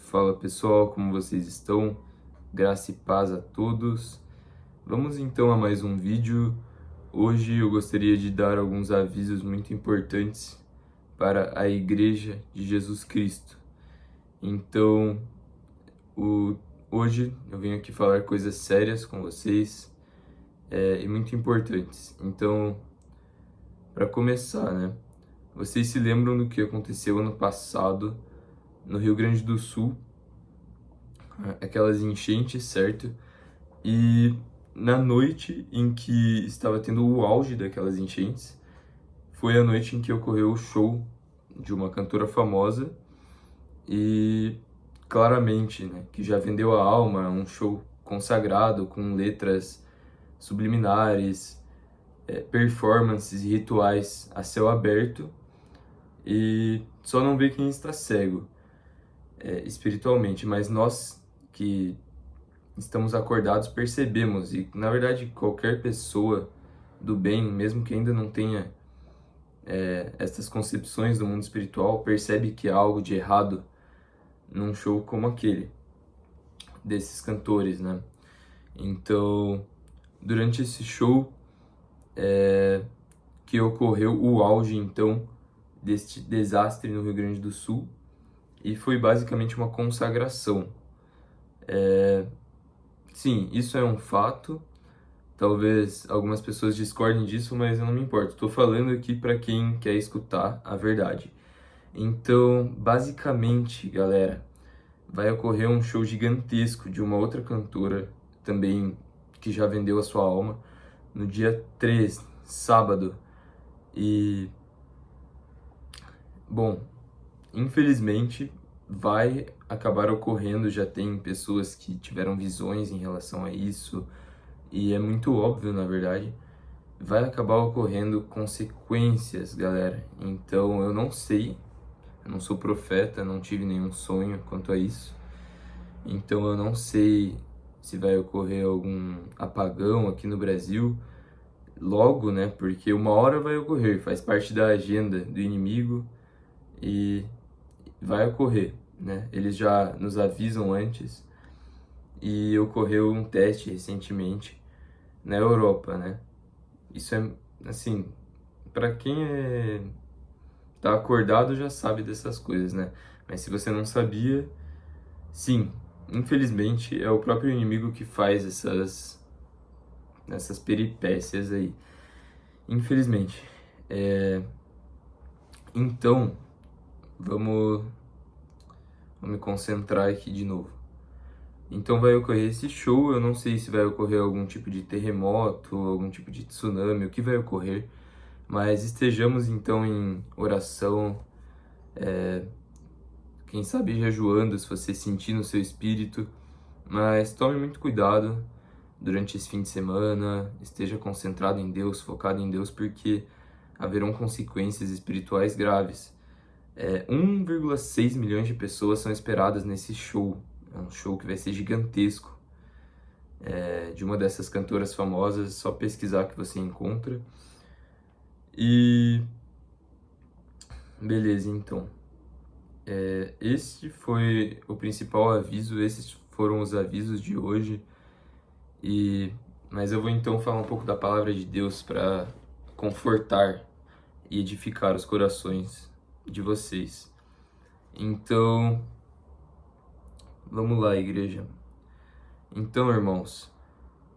Fala pessoal, como vocês estão? Graça e paz a todos. Vamos então a mais um vídeo. Hoje eu gostaria de dar alguns avisos muito importantes para a Igreja de Jesus Cristo. Então, hoje eu venho aqui falar coisas sérias com vocês e muito importantes. Então, para começar, né? Vocês se lembram do que aconteceu ano passado no Rio Grande do Sul? Aquelas enchentes, certo? E na noite em que estava tendo o auge daquelas enchentes, foi a noite em que ocorreu o show de uma cantora famosa e claramente, né, que já vendeu a alma, um show consagrado com letras subliminares, performances e rituais a céu aberto, e só não vê quem está cego espiritualmente, mas nós que estamos acordados, percebemos, e na verdade qualquer pessoa do bem, mesmo que ainda não tenha essas concepções do mundo espiritual, percebe que há algo de errado num show como aquele, desses cantores, né? Então, durante esse show que ocorreu o auge, então, deste desastre no Rio Grande do Sul, e foi basicamente uma consagração. Sim, isso é um fato. Talvez algumas pessoas discordem disso, mas eu não me importo. Estou falando aqui para quem quer escutar a verdade. Então, basicamente, galera, vai ocorrer um show gigantesco de uma outra cantora também que já vendeu a sua alma no dia 3, sábado. E, bom, infelizmente vai acabar ocorrendo. Já tem pessoas que tiveram visões em relação a isso, e é muito óbvio, na verdade, vai acabar ocorrendo consequências, galera. Então eu não sei, eu não sou profeta, não tive nenhum sonho quanto a isso. Então eu não sei se vai ocorrer algum apagão aqui no Brasil logo, né? Porque uma hora vai ocorrer, faz parte da agenda do inimigo e vai ocorrer, né? Eles já nos avisam antes, e ocorreu um teste recentemente na Europa, né? Isso é, assim, para quem tá acordado já sabe dessas coisas, né? Mas se você não sabia, sim, infelizmente é o próprio inimigo que faz essas peripécias aí. Infelizmente. Então, vamos me concentrar aqui de novo. Então vai ocorrer esse show, eu não sei se vai ocorrer algum tipo de terremoto, algum tipo de tsunami, o que vai ocorrer, mas estejamos então em oração, quem sabe jejuando, se você sentir no seu espírito, mas tome muito cuidado durante esse fim de semana, esteja concentrado em Deus, focado em Deus, porque haverão consequências espirituais graves. 1,6 milhões de pessoas são esperadas nesse show. É um show que vai ser gigantesco, de uma dessas cantoras famosas, só pesquisar que você encontra. E beleza, então. Este foi o principal aviso, esses foram os avisos de hoje. Mas eu vou então falar um pouco da palavra de Deus para confortar e edificar os corações de vocês. Então, vamos lá, igreja. Então, irmãos,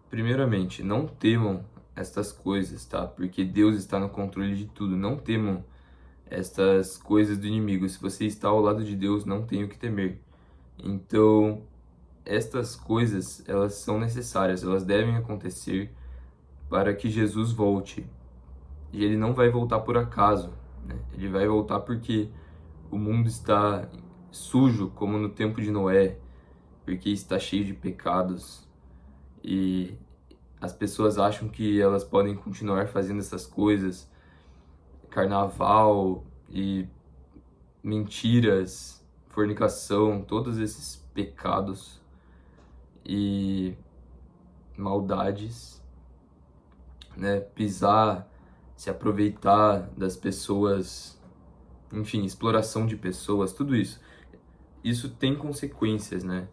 primeiramente, não temam estas coisas, tá? Porque Deus está no controle de tudo. Não temam estas coisas do inimigo. Se você está ao lado de Deus, não tem o que temer. Então, estas coisas, elas são necessárias, elas devem acontecer para que Jesus volte. E ele não vai voltar por acaso, né? Ele vai voltar porque o mundo está sujo, como no tempo de Noé, porque está cheio de pecados. E as pessoas acham que elas podem continuar fazendo essas coisas, carnaval e mentiras, fornicação, todos esses pecados e maldades, né? Pisar, se aproveitar das pessoas, enfim, exploração de pessoas, tudo isso. isso tem consequências, né?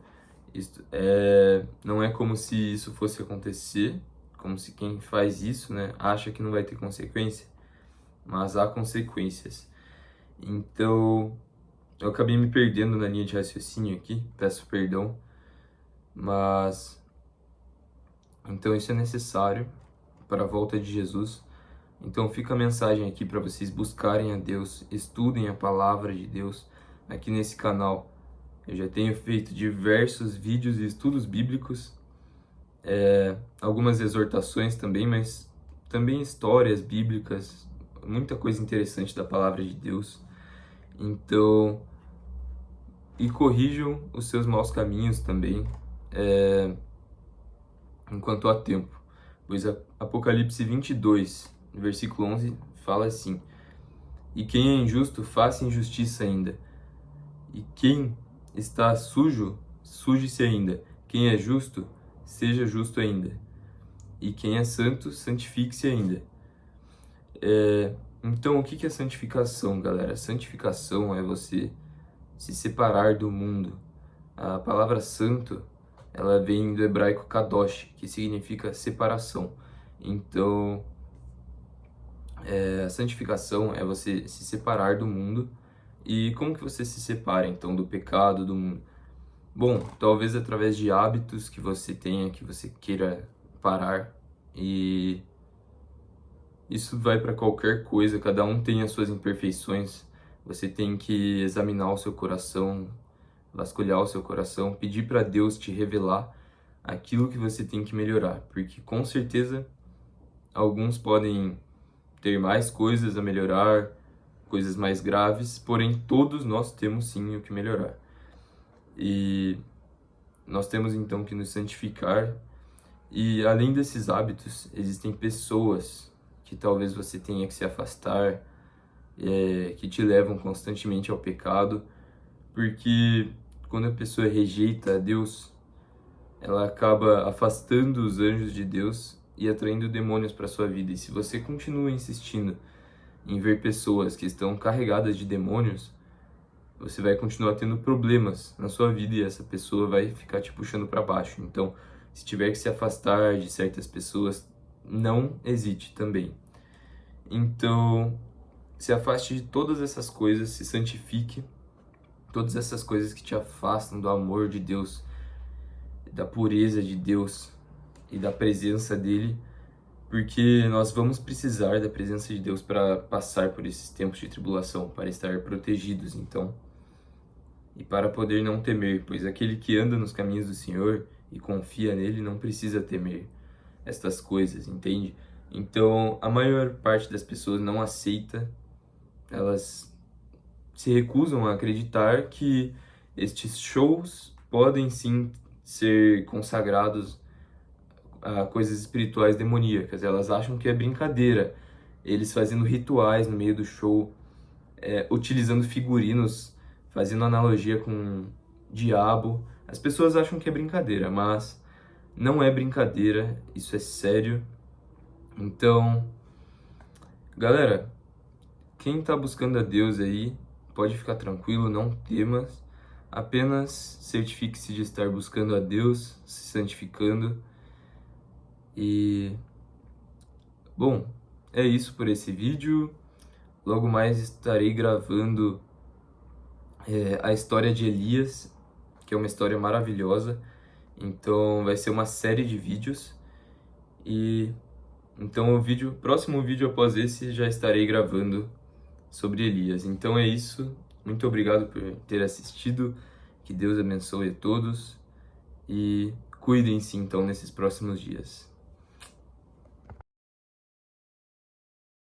Não é como se isso fosse acontecer, como se quem faz isso, né, acha que não vai ter consequência, mas há consequências. Então, eu acabei me perdendo na linha de raciocínio aqui, peço perdão, mas então isso é necessário para a volta de Jesus. Então fica a mensagem aqui para vocês buscarem a Deus, estudem a palavra de Deus aqui nesse canal. Eu já tenho feito diversos vídeos e estudos bíblicos, algumas exortações também, mas também histórias bíblicas, muita coisa interessante da palavra de Deus. Então, e corrijam os seus maus caminhos também, enquanto há tempo. Pois Apocalipse 22, versículo 11, fala assim: E quem é injusto, faça injustiça ainda. E quem está sujo, suje-se ainda. Quem é justo, seja justo ainda. E quem é santo, santifique-se ainda. Então, o que é santificação, galera? Santificação é você se separar do mundo. A palavra santo, ela vem do hebraico kadosh, que significa separação. Então, a santificação é você se separar do mundo. E como que você se separa, então, do pecado, do mundo? Bom, talvez através de hábitos que você tenha, que você queira parar. E isso vai para qualquer coisa, cada um tem as suas imperfeições. Você tem que examinar o seu coração, vasculhar o seu coração, pedir para Deus te revelar aquilo que você tem que melhorar, porque com certeza alguns podem ter mais coisas a melhorar, coisas mais graves, porém todos nós temos sim o que melhorar. E nós temos então que nos santificar. E além desses hábitos, existem pessoas que talvez você tenha que se afastar, que te levam constantemente ao pecado, porque quando a pessoa rejeita a Deus, ela acaba afastando os anjos de Deus e atraindo demônios para sua vida. E se você continua insistindo em ver pessoas que estão carregadas de demônios, você vai continuar tendo problemas na sua vida e essa pessoa vai ficar te puxando para baixo. Então, se tiver que se afastar de certas pessoas, não hesite também. Então, se afaste de todas essas coisas, se santifique, todas essas coisas que te afastam do amor de Deus, da pureza de Deus e da presença dele, porque nós vamos precisar da presença de Deus para passar por esses tempos de tribulação, para estar protegidos, então, e para poder não temer, pois aquele que anda nos caminhos do Senhor e confia nele não precisa temer estas coisas, entende? Então, a maior parte das pessoas não aceita, elas se recusam a acreditar que estes shows podem sim ser consagrados a coisas espirituais demoníacas. Elas acham que é brincadeira, eles fazendo rituais no meio do show, utilizando figurinos, fazendo analogia com diabo. As pessoas acham que é brincadeira, mas não é brincadeira, isso é sério. Então, galera, quem tá buscando a Deus aí, pode ficar tranquilo, não temas. Apenas certifique-se de estar buscando a Deus, se santificando. E, bom, é isso por esse vídeo. Logo mais estarei gravando a história de Elias, que é uma história maravilhosa. Então vai ser uma série de vídeos. E então próximo vídeo após esse já estarei gravando sobre Elias. Então é isso. Muito obrigado por ter assistido. Que Deus abençoe a todos e cuidem-se então nesses próximos dias.